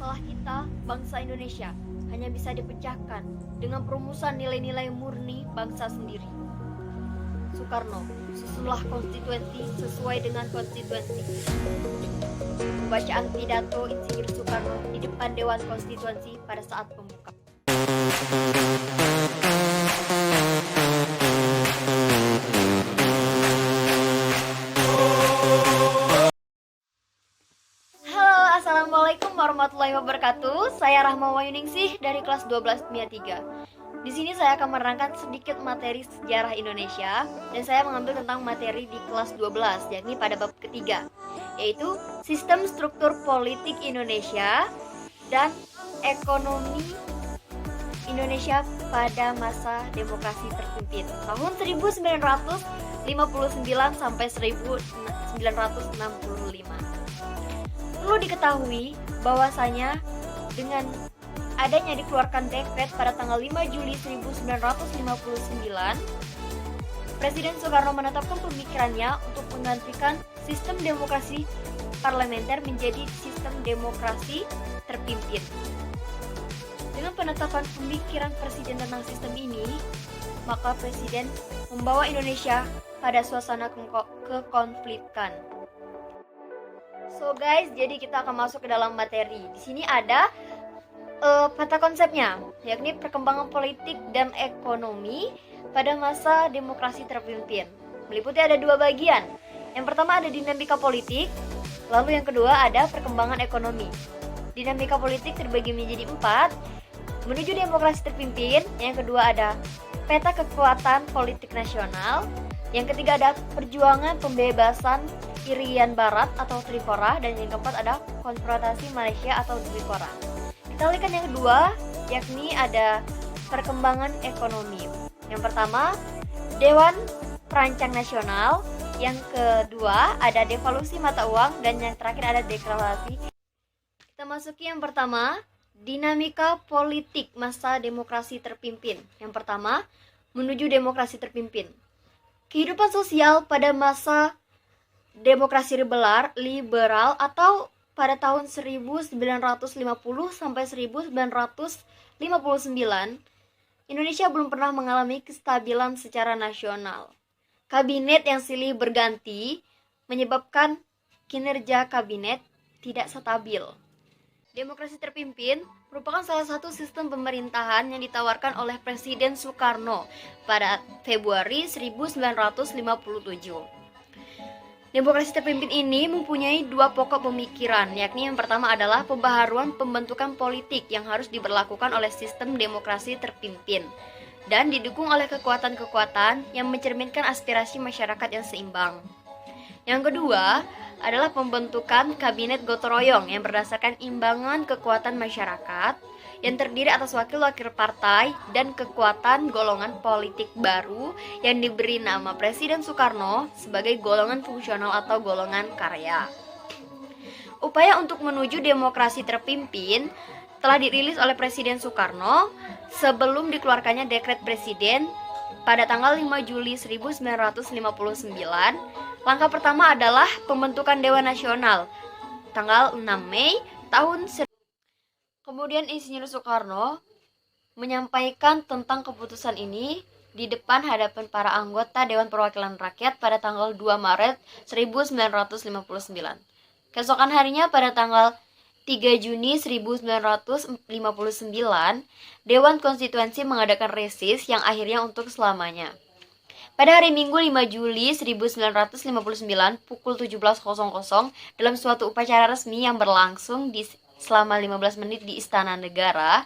masalah kita, bangsa Indonesia, hanya bisa dipecahkan dengan perumusan nilai-nilai murni bangsa sendiri. Soekarno, susunlah konstituensi sesuai dengan konstituensi. Pembacaan pidato Insinyur Soekarno di depan Dewan Konstitusi pada saat pembukaan. Halo, assalamualaikum warahmatullahi wabarakatuh. Saya Rahma Wayuningsih dari kelas 12 MIA 3. Di sini saya akan menerangkan sedikit materi sejarah Indonesia dan saya mengambil tentang materi di kelas 12, yakni pada bab ketiga, yaitu sistem struktur politik Indonesia dan ekonomi Indonesia pada masa demokrasi terpimpin tahun 1959 sampai 1965. Perlu diketahui bahwasanya dengan adanya dikeluarkan dekret pada tanggal 5 Juli 1959, Presiden Soekarno menetapkan pemikirannya untuk menggantikan sistem demokrasi parlementer menjadi sistem demokrasi terpimpin. Dengan penetapan pemikiran Presiden tentang sistem ini, maka Presiden membawa Indonesia pada suasana kekonflikan. So guys, jadi kita akan masuk ke dalam materi. Di sini ada peta konsepnya, yakni perkembangan politik dan ekonomi pada masa demokrasi terpimpin. Meliputi ada dua bagian. Yang pertama ada dinamika politik, lalu yang kedua ada perkembangan ekonomi. Dinamika politik terbagi menjadi 4, menuju demokrasi terpimpin. Yang kedua ada peta kekuatan politik nasional. Yang ketiga ada perjuangan pembebasan Irian Barat atau Trikora. Dan yang keempat ada konfrontasi Malaysia atau Trikora. Kita lihat yang kedua, yakni ada perkembangan ekonomi. Yang pertama, Dewan Perancang Nasional. Yang kedua, ada devaluasi mata uang. Dan yang terakhir ada deklarasi. Kita masuki yang pertama, dinamika politik masa demokrasi terpimpin. Yang pertama, menuju demokrasi terpimpin. Kehidupan sosial pada masa demokrasi liberal atau pada tahun 1950 sampai 1959, Indonesia belum pernah mengalami kestabilan secara nasional. Kabinet yang silih berganti menyebabkan kinerja kabinet tidak stabil. Demokrasi terpimpin merupakan salah satu sistem pemerintahan yang ditawarkan oleh Presiden Soekarno pada Februari 1957. Demokrasi terpimpin ini mempunyai dua pokok pemikiran, yakni yang pertama adalah pembaharuan pembentukan politik yang harus diberlakukan oleh sistem demokrasi terpimpin dan didukung oleh kekuatan-kekuatan yang mencerminkan aspirasi masyarakat yang seimbang. Yang kedua adalah pembentukan kabinet gotong royong yang berdasarkan imbangan kekuatan masyarakat yang terdiri atas wakil-wakil partai dan kekuatan golongan politik baru yang diberi nama Presiden Soekarno sebagai golongan fungsional atau golongan karya. Upaya untuk menuju demokrasi terpimpin telah dirilis oleh Presiden Soekarno sebelum dikeluarkannya dekret Presiden pada tanggal 5 Juli 1959. Langkah pertama adalah pembentukan Dewan Nasional tanggal 6 Mei tahun. Kemudian Insinyur Soekarno menyampaikan tentang keputusan ini di depan hadapan para anggota Dewan Perwakilan Rakyat pada tanggal 2 Maret 1959. Keesokan harinya pada tanggal 3 Juni 1959, Dewan Konstitusi mengadakan reses yang akhirnya untuk selamanya. Pada hari Minggu 5 Juli 1959 pukul 17.00 dalam suatu upacara resmi yang berlangsung selama 15 menit di Istana Negara,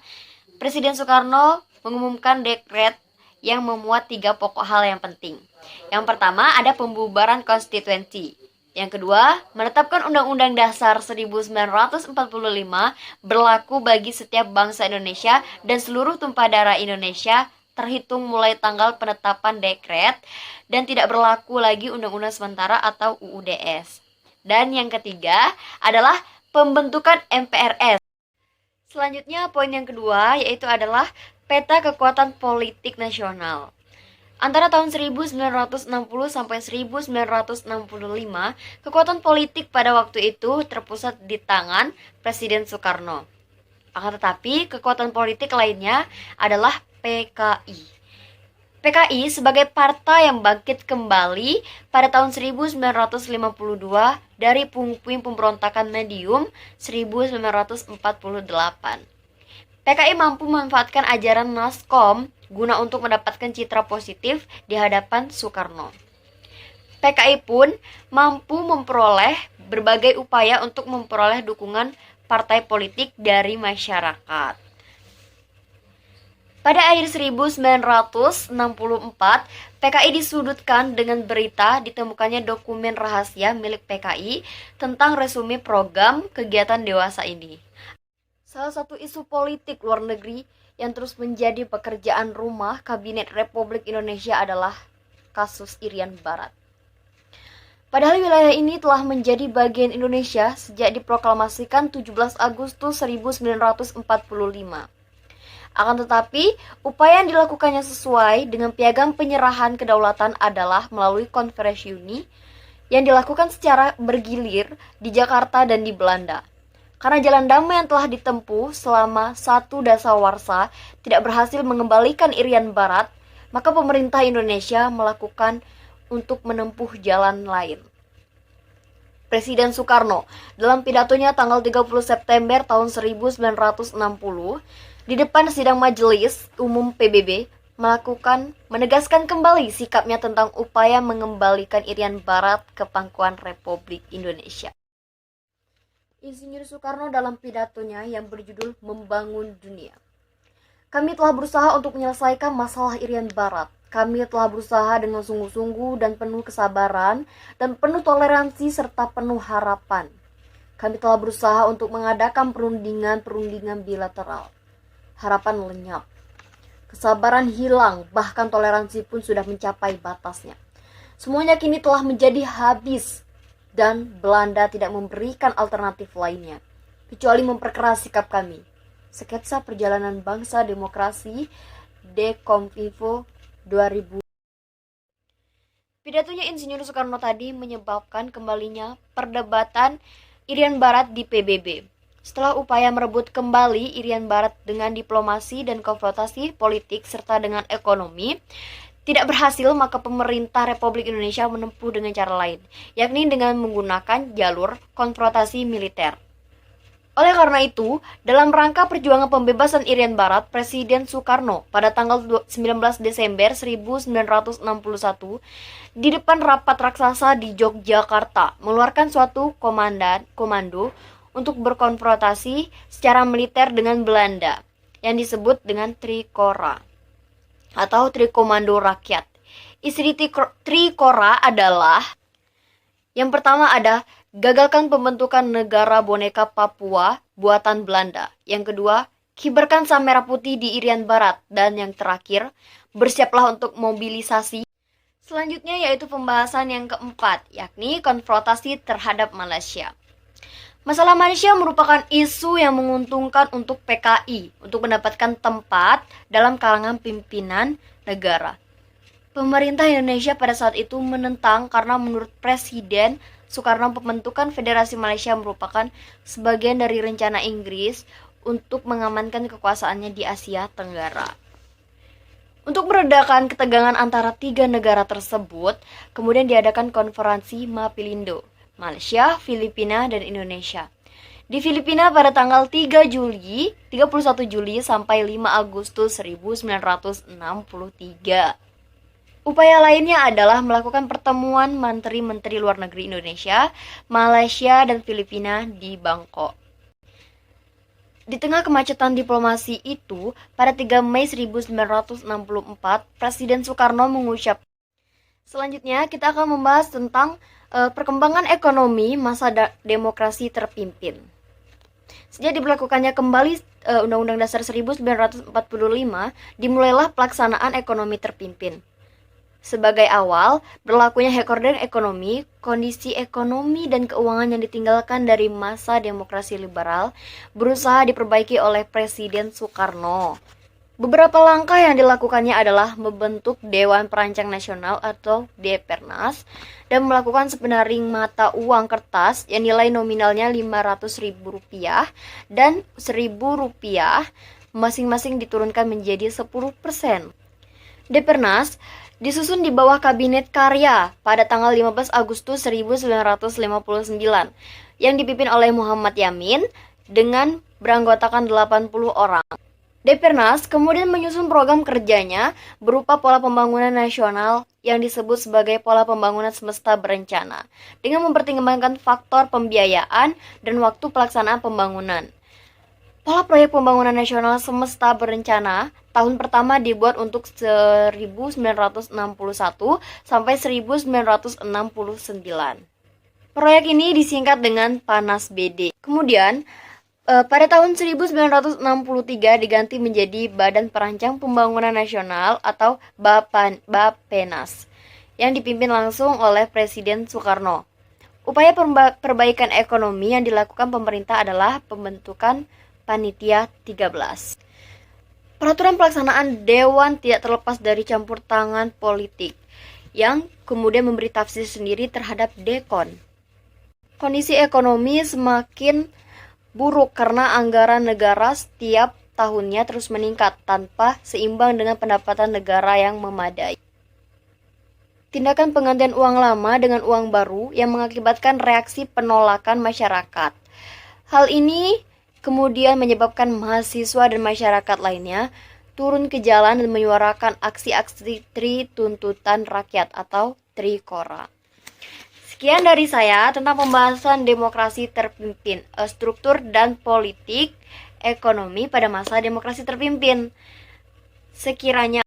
Presiden Soekarno mengumumkan dekret yang memuat 3 pokok hal yang penting. Yang pertama ada pembubaran konstitusi. Yang kedua, menetapkan Undang-Undang Dasar 1945 berlaku bagi setiap bangsa Indonesia dan seluruh tumpah darah Indonesia terhitung mulai tanggal penetapan dekret dan tidak berlaku lagi Undang-Undang Sementara atau UUDS. Dan yang ketiga adalah pembentukan MPRS. Selanjutnya poin yang kedua yaitu adalah peta kekuatan politik nasional. Antara tahun 1960 sampai 1965, kekuatan politik pada waktu itu terpusat di tangan Presiden Soekarno. Akan tetapi, kekuatan politik lainnya adalah PKI. PKI sebagai partai yang bangkit kembali pada tahun 1952 dari puing-puing pemberontakan medium 1948. PKI mampu memanfaatkan ajaran Naskom guna untuk mendapatkan citra positif di hadapan Soekarno. PKI pun mampu memperoleh berbagai upaya untuk memperoleh dukungan partai politik dari masyarakat. Pada akhir 1964, PKI disudutkan dengan berita ditemukannya dokumen rahasia milik PKI tentang resume program kegiatan dewasa ini. Salah satu isu politik luar negeri yang terus menjadi pekerjaan rumah Kabinet Republik Indonesia adalah kasus Irian Barat. Padahal wilayah ini telah menjadi bagian Indonesia sejak diproklamasikan 17 Agustus 1945. Akan tetapi, upaya yang dilakukannya sesuai dengan piagam penyerahan kedaulatan adalah melalui Konferensi Uni yang dilakukan secara bergilir di Jakarta dan di Belanda. Karena jalan damai yang telah ditempuh selama satu dasawarsa tidak berhasil mengembalikan Irian Barat, maka pemerintah Indonesia melakukan untuk menempuh jalan lain. Presiden Soekarno dalam pidatonya tanggal 30 September tahun 1960 di depan sidang Majelis Umum PBB menegaskan kembali sikapnya tentang upaya mengembalikan Irian Barat ke pangkuan Republik Indonesia. Insinyur Soekarno dalam pidatonya yang berjudul Membangun Dunia. Kami telah berusaha untuk menyelesaikan masalah Irian Barat. Kami telah berusaha dengan sungguh-sungguh dan penuh kesabaran dan penuh toleransi serta penuh harapan. Kami telah berusaha untuk mengadakan perundingan bilateral. Harapan lenyap. Kesabaran hilang, bahkan toleransi pun sudah mencapai batasnya. Semuanya kini telah menjadi habis dan Belanda tidak memberikan alternatif lainnya kecuali memperkeras sikap kami. Sketsa Perjalanan Bangsa Demokrasi Dekomvivo 2000. Pidatonya Insinyur Soekarno tadi menyebabkan kembalinya perdebatan Irian Barat di PBB. Setelah upaya merebut kembali Irian Barat dengan diplomasi dan konfrontasi politik serta dengan ekonomi tidak berhasil, maka pemerintah Republik Indonesia menempuh dengan cara lain, yakni dengan menggunakan jalur konfrontasi militer. Oleh karena itu, dalam rangka perjuangan pembebasan Irian Barat, Presiden Soekarno pada tanggal 19 Desember 1961 di depan rapat raksasa di Yogyakarta mengeluarkan suatu komando untuk berkonfrontasi secara militer dengan Belanda yang disebut dengan Trikora atau Trikomando Rakyat. Isi Trikora adalah yang pertama ada gagalkan pembentukan negara boneka Papua buatan Belanda. Yang kedua, kibarkan sang merah putih di Irian Barat. Dan yang terakhir, bersiaplah untuk mobilisasi. Selanjutnya yaitu pembahasan yang keempat, yakni konfrontasi terhadap Malaysia. Masalah Malaysia merupakan isu yang menguntungkan untuk PKI untuk mendapatkan tempat dalam kalangan pimpinan negara. Pemerintah Indonesia pada saat itu menentang karena menurut Presiden Soekarno pembentukan Federasi Malaysia merupakan sebagian dari rencana Inggris untuk mengamankan kekuasaannya di Asia Tenggara. Untuk meredakan ketegangan antara tiga negara tersebut, kemudian diadakan konferensi Mapilindo, Malaysia, Filipina, dan Indonesia. Di Filipina pada tanggal 31 Juli sampai 5 Agustus 1963. Upaya lainnya adalah melakukan pertemuan Menteri-Menteri Luar Negeri Indonesia, Malaysia, dan Filipina di Bangkok. Di tengah kemacetan diplomasi itu, pada 3 Mei 1964, Presiden Soekarno mengucap. Selanjutnya, kita akan membahas tentang perkembangan ekonomi masa demokrasi terpimpin. Sejak diberlakukannya kembali Undang-Undang Dasar 1945, dimulailah pelaksanaan ekonomi terpimpin. Sebagai awal, berlakunya hekorden ekonomi, kondisi ekonomi dan keuangan yang ditinggalkan dari masa demokrasi liberal berusaha diperbaiki oleh Presiden Soekarno. Beberapa langkah yang dilakukannya adalah membentuk Dewan Perancang Nasional atau Depernas dan melakukan sepenaring mata uang kertas yang nilai nominalnya Rp500.000 dan Rp1.000 masing-masing diturunkan menjadi 10%. Depernas disusun di bawah Kabinet Karya pada tanggal 15 Agustus 1959 yang dipimpin oleh Muhammad Yamin dengan beranggotakan 80 orang. Depernas kemudian menyusun program kerjanya berupa pola pembangunan nasional yang disebut sebagai pola pembangunan semesta berencana dengan mempertimbangkan faktor pembiayaan dan waktu pelaksanaan pembangunan. Pola proyek pembangunan nasional semesta berencana tahun pertama dibuat untuk 1961 sampai 1969. Proyek ini disingkat dengan PANAS BD. Kemudian pada tahun 1963 diganti menjadi Badan Perancang Pembangunan Nasional atau Bapenas yang dipimpin langsung oleh Presiden Soekarno. Upaya perbaikan ekonomi yang dilakukan pemerintah adalah pembentukan Panitia 13. Peraturan pelaksanaan Dewan tidak terlepas dari campur tangan politik yang kemudian memberi tafsir sendiri terhadap Dekon. Kondisi ekonomi semakin buruk karena anggaran negara setiap tahunnya terus meningkat tanpa seimbang dengan pendapatan negara yang memadai. Tindakan penggantian uang lama dengan uang baru yang mengakibatkan reaksi penolakan masyarakat. Hal ini kemudian menyebabkan mahasiswa dan masyarakat lainnya turun ke jalan dan menyuarakan aksi-aksi tuntutan rakyat atau Trikora. Sekian dari saya tentang pembahasan demokrasi terpimpin, struktur dan politik ekonomi pada masa demokrasi terpimpin. Sekiranya